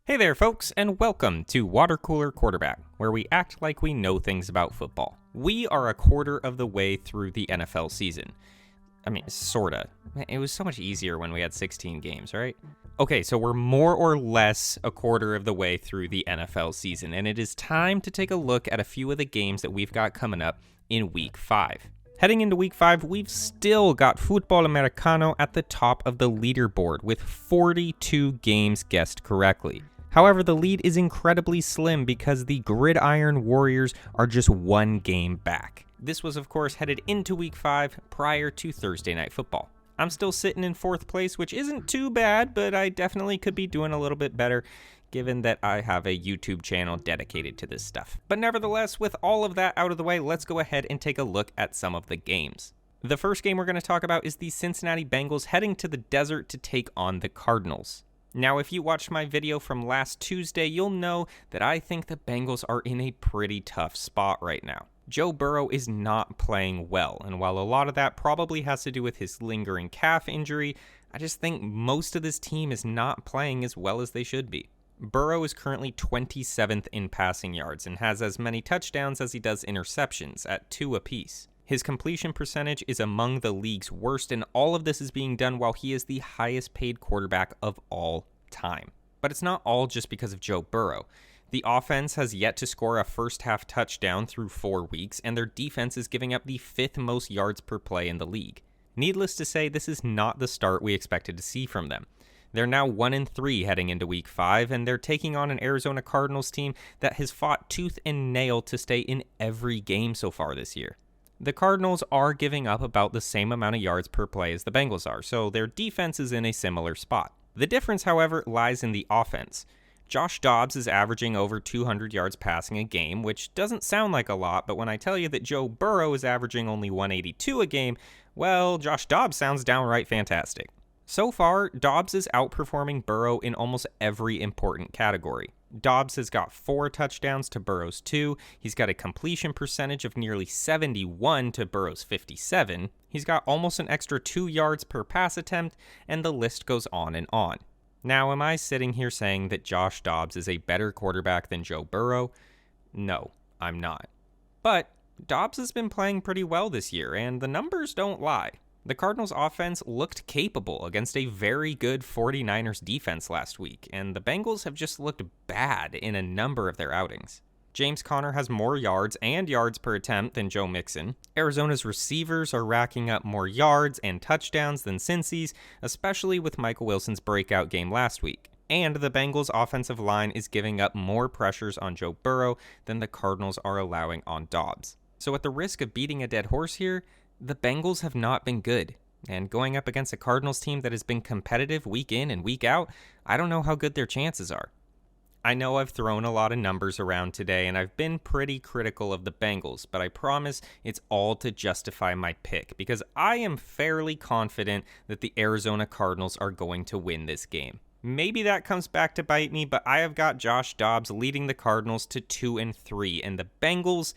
Hey there, folks, and welcome to Water Cooler Quarterback, where we act like we know things about football. We are a quarter of the way through the NFL season. I mean, sorta. It was so much easier when we had 16 games, right? Okay, so we're more or less a quarter of the way through the NFL season, and it is time to take a look at a few of the games that we've got coming up in Week 5. Heading into Week 5, we've still got Football Americano at the top of the leaderboard with 42 games guessed correctly. However, the lead is incredibly slim because the Gridiron Warriors are just one game back. This was, of course, headed into Week 5 prior to Thursday Night Football. I'm still sitting in 4th place, which isn't too bad, but I definitely could be doing a little bit better given that I have a YouTube channel dedicated to this stuff. But nevertheless, with all of that out of the way, let's go ahead and take a look at some of the games. The first game we're going to talk about is the Cincinnati Bengals heading to the desert to take on the Cardinals. Now, if you watched my video from last Tuesday, you'll know that I think the Bengals are in a pretty tough spot right now. Joe Burrow is not playing well, and while a lot of that probably has to do with his lingering calf injury, I just think most of this team is not playing as well as they should be. Burrow is currently 27th in passing yards and has as many touchdowns as he does interceptions at 2 apiece. His completion percentage is among the league's worst, and all of this is being done while he is the highest paid quarterback of all time. But it's not all just because of Joe Burrow. The offense has yet to score a first-half touchdown through 4 weeks, and their defense is giving up the 5th most yards per play in the league. Needless to say, this is not the start we expected to see from them. They're now 1-3 heading into Week 5, and they're taking on an Arizona Cardinals team that has fought tooth and nail to stay in every game so far this year. The Cardinals are giving up about the same amount of yards per play as the Bengals are, so their defense is in a similar spot. The difference, however, lies in the offense. Josh Dobbs is averaging over 200 yards passing a game, which doesn't sound like a lot, but when I tell you that Joe Burrow is averaging only 182 a game, well, Josh Dobbs sounds downright fantastic. So far, Dobbs is outperforming Burrow in almost every important category. Dobbs has got 4 touchdowns to Burrow's 2. He's got a completion percentage of nearly 71 to Burrow's 57. He's got almost an extra 2 yards per pass attempt, and the list goes on and on. Now, am I sitting here saying that Josh Dobbs is a better quarterback than Joe Burrow? No, I'm not. But Dobbs has been playing pretty well this year, and the numbers don't lie. The Cardinals' offense looked capable against a very good 49ers defense last week, and the Bengals have just looked bad in a number of their outings. James Conner has more yards and yards per attempt than Joe Mixon. Arizona's receivers are racking up more yards and touchdowns than Cincy's, especially with Michael Wilson's breakout game last week. And the Bengals' offensive line is giving up more pressures on Joe Burrow than the Cardinals are allowing on Dobbs. So at the risk of beating a dead horse here, the Bengals have not been good, and going up against a Cardinals team that has been competitive week in and week out, I don't know how good their chances are. I know I've thrown a lot of numbers around today, and I've been pretty critical of the Bengals, but I promise it's all to justify my pick, because I am fairly confident that the Arizona Cardinals are going to win this game. Maybe that comes back to bite me, but I have got Josh Dobbs leading the Cardinals to 2-3, and the Bengals...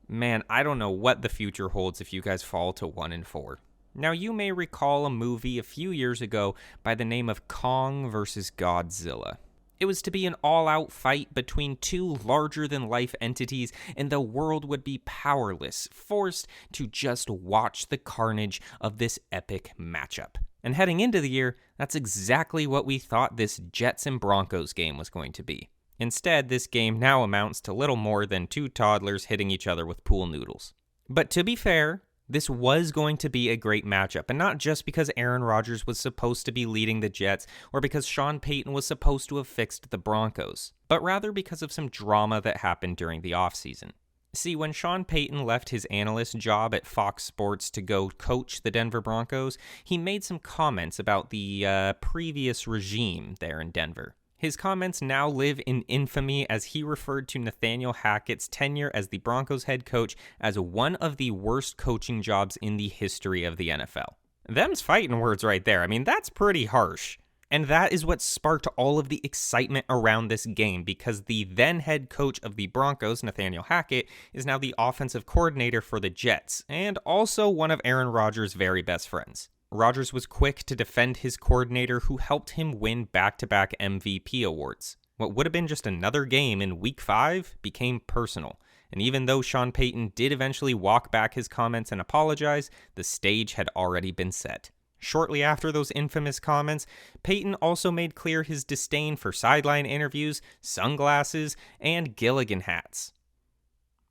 Man, I don't know what the future holds if you guys fall to 1-4. Now, you may recall a movie a few years ago by the name of Kong vs. Godzilla. It was to be an all-out fight between 2 larger-than-life entities, and the world would be powerless, forced to just watch the carnage of this epic matchup. And heading into the year, that's exactly what we thought this Jets and Broncos game was going to be. Instead, this game now amounts to little more than 2 toddlers hitting each other with pool noodles. But to be fair, this was going to be a great matchup, and not just because Aaron Rodgers was supposed to be leading the Jets or because Sean Payton was supposed to have fixed the Broncos, but rather because of some drama that happened during the offseason. See, when Sean Payton left his analyst job at Fox Sports to go coach the Denver Broncos, he made some comments about the previous regime there in Denver. His comments now live in infamy as he referred to Nathaniel Hackett's tenure as the Broncos head coach as one of the worst coaching jobs in the history of the NFL. Them's fighting words right there. I mean, that's pretty harsh. And that is what sparked all of the excitement around this game, because the then head coach of the Broncos, Nathaniel Hackett, is now the offensive coordinator for the Jets, and also one of Aaron Rodgers' very best friends. Rodgers was quick to defend his coordinator, who helped him win back-to-back MVP awards. What would have been just another game in Week 5 became personal. And even though Sean Payton did eventually walk back his comments and apologize, the stage had already been set. Shortly after those infamous comments, Payton also made clear his disdain for sideline interviews, sunglasses, and Gilligan hats.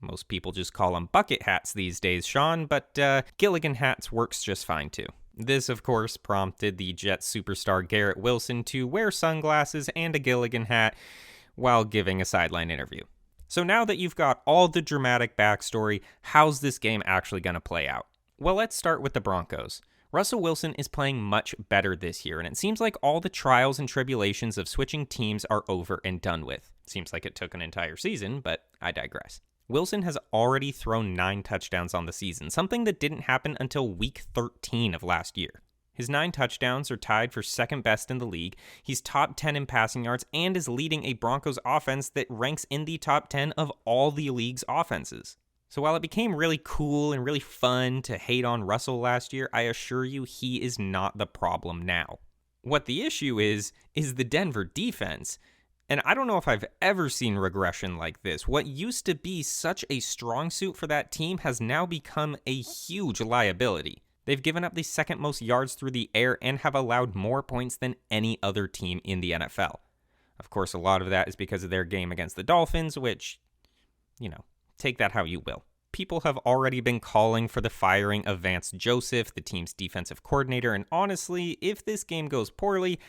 Most people just call them bucket hats these days, Sean, but Gilligan hats works just fine too. This, of course, prompted the Jets superstar Garrett Wilson to wear sunglasses and a Gilligan hat while giving a sideline interview. So now that you've got all the dramatic backstory, how's this game actually going to play out? Well, let's start with the Broncos. Russell Wilson is playing much better this year, and it seems like all the trials and tribulations of switching teams are over and done with. Seems like it took an entire season, but I digress. Wilson has already thrown 9 touchdowns on the season, something that didn't happen until week 13 of last year. His 9 touchdowns are tied for second best in the league. He's top 10 in passing yards and is leading a Broncos offense that ranks in the top 10 of all the league's offenses. So while it became really cool and really fun to hate on Russell last year, I assure you he is not the problem now. What the issue is the Denver defense. And I don't know if I've ever seen regression like this. What used to be such a strong suit for that team has now become a huge liability. They've given up the second most yards through the air and have allowed more points than any other team in the NFL. Of course, a lot of that is because of their game against the Dolphins, which, take that how you will. People have already been calling for the firing of Vance Joseph, the team's defensive coordinator, and honestly, if this game goes poorly,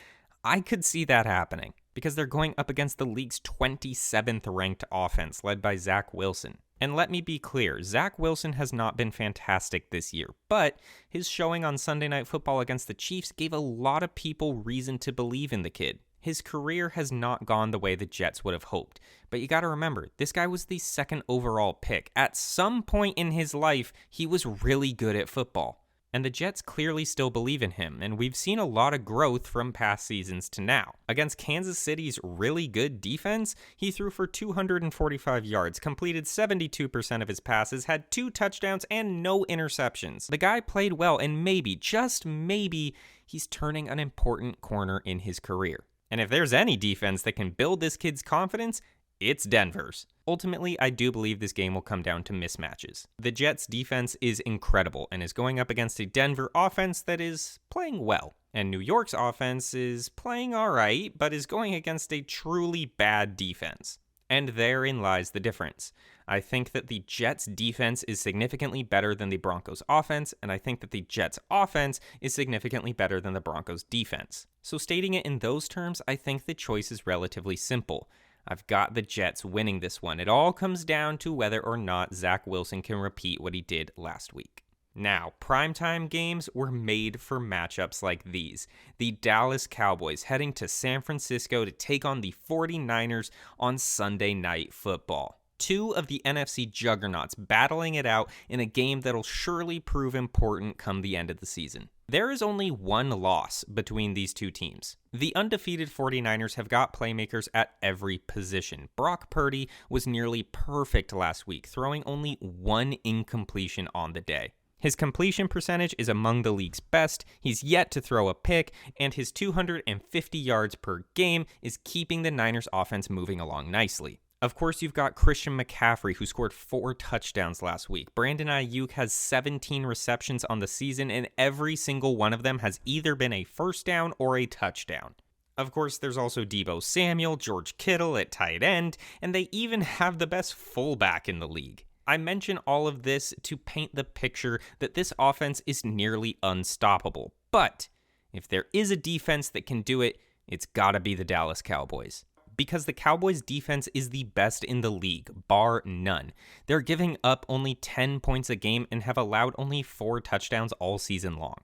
I could see that happening, because they're going up against the league's 27th ranked offense, led by Zach Wilson. And let me be clear, Zach Wilson has not been fantastic this year, but his showing on Sunday Night Football against the Chiefs gave a lot of people reason to believe in the kid. His career has not gone the way the Jets would have hoped, but you gotta remember, this guy was the 2nd overall pick. At some point in his life, he was really good at football. And the Jets clearly still believe in him, and we've seen a lot of growth from past seasons to now. Against Kansas City's really good defense, he threw for 245 yards, completed 72% of his passes, had 2 touchdowns, and no interceptions. The guy played well, and maybe, just maybe, he's turning an important corner in his career. And if there's any defense that can build this kid's confidence, it's Denver's. Ultimately, I do believe this game will come down to mismatches. The Jets' defense is incredible and is going up against a Denver offense that is playing well. And New York's offense is playing alright, but is going against a truly bad defense. And therein lies the difference. I think that the Jets' defense is significantly better than the Broncos' offense, and I think that the Jets' offense is significantly better than the Broncos' defense. So stating it in those terms, I think the choice is relatively simple. I've got the Jets winning this one. It all comes down to whether or not Zach Wilson can repeat what he did last week. Now, primetime games were made for matchups like these. The Dallas Cowboys heading to San Francisco to take on the 49ers on Sunday Night Football. 2 of the NFC juggernauts battling it out in a game that'll surely prove important come the end of the season. There is only one loss between these two teams. The undefeated 49ers have got playmakers at every position. Brock Purdy was nearly perfect last week, throwing only 1 incompletion on the day. His completion percentage is among the league's best, he's yet to throw a pick, and his 250 yards per game is keeping the Niners offense moving along nicely. Of course, you've got Christian McCaffrey, who scored 4 touchdowns last week. Brandon Ayuk has 17 receptions on the season, and every single one of them has either been a first down or a touchdown. Of course, there's also Deebo Samuel, George Kittle at tight end, and they even have the best fullback in the league. I mention all of this to paint the picture that this offense is nearly unstoppable. But if there is a defense that can do it, it's gotta be the Dallas Cowboys. Because the Cowboys' defense is the best in the league, bar none. They're giving up only 10 points a game and have allowed only 4 touchdowns all season long.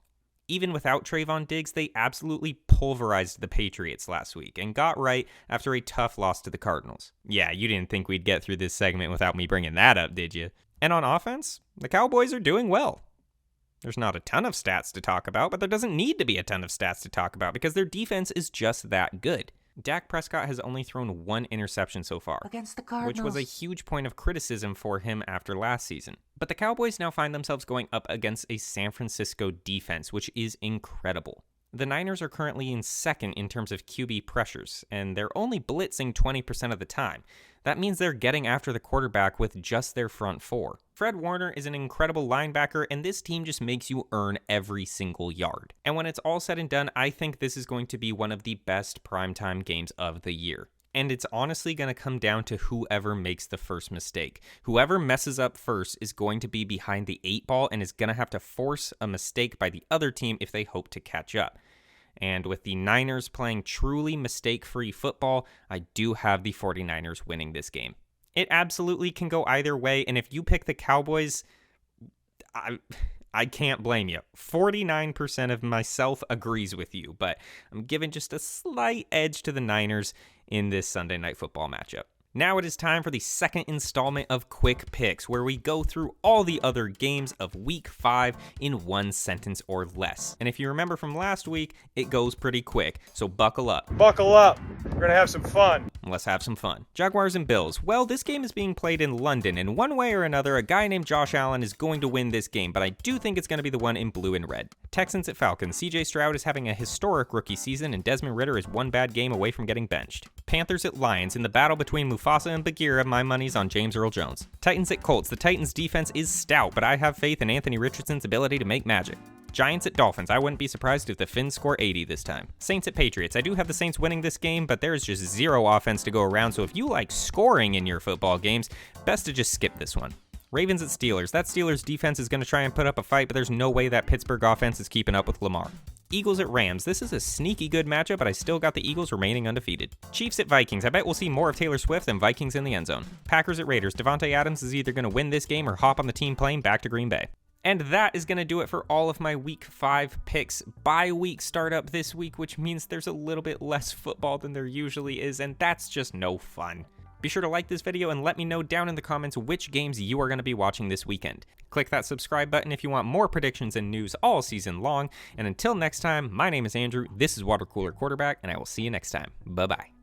Even without Trayvon Diggs, they absolutely pulverized the Patriots last week and got right after a tough loss to the Cardinals. Yeah, you didn't think we'd get through this segment without me bringing that up, did you? And on offense, the Cowboys are doing well. There's not a ton of stats to talk about, but there doesn't need to be a ton of stats to talk about because their defense is just that good. Dak Prescott has only thrown 1 interception so far, against the Cardinals, which was a huge point of criticism for him after last season. But the Cowboys now find themselves going up against a San Francisco defense, which is incredible. The Niners are currently in second in terms of QB pressures, and they're only blitzing 20% of the time. That means they're getting after the quarterback with just their front four. Fred Warner is an incredible linebacker, and this team just makes you earn every single yard. And when it's all said and done, I think this is going to be one of the best primetime games of the year. And it's honestly going to come down to whoever makes the first mistake. Whoever messes up first is going to be behind the 8-ball and is going to have to force a mistake by the other team if they hope to catch up. And with the Niners playing truly mistake-free football, I do have the 49ers winning this game. It absolutely can go either way, and if you pick the Cowboys, I can't blame you. 49% of myself agrees with you, but I'm giving just a slight edge to the Niners in this Sunday Night Football matchup. Now it is time for the second installment of Quick Picks, where we go through all the other games of Week 5 in one sentence or less. And if you remember from last week, it goes pretty quick, so buckle up. Buckle up. We're going to have some fun. Let's have some fun. Jaguars and Bills. Well, this game is being played in London, and one way or another, a guy named Josh Allen is going to win this game, but I do think it's going to be the one in blue and red. Texans at Falcons. CJ Stroud is having a historic rookie season, and Desmond Ridder is one bad game away from getting benched. Panthers at Lions. In the battle between Mufasa and Bagheera, my money's on James Earl Jones. Titans at Colts. The Titans' defense is stout, but I have faith in Anthony Richardson's ability to make magic. Giants at Dolphins. I wouldn't be surprised if the Finns score 80 this time. Saints at Patriots. I do have the Saints winning this game, but there's just zero offense to go around, so if you like scoring in your football games, best to just skip this one. Ravens at Steelers. That Steelers defense is going to try and put up a fight, but there's no way that Pittsburgh offense is keeping up with Lamar. Eagles at Rams. This is a sneaky good matchup, but I still got the Eagles remaining undefeated. Chiefs at Vikings. I bet we'll see more of Taylor Swift than Vikings in the end zone. Packers at Raiders. Devontae Adams is either going to win this game or hop on the team plane back to Green Bay. And that is going to do it for all of my Week 5 picks. Bye week startup this week, which means there's a little bit less football than there usually is, and that's just no fun. Be sure to like this video and let me know down in the comments which games you are going to be watching this weekend. Click that subscribe button if you want more predictions and news all season long. And until next time, my name is Andrew, this is Water Cooler Quarterback, and I will see you next time. Bye-bye.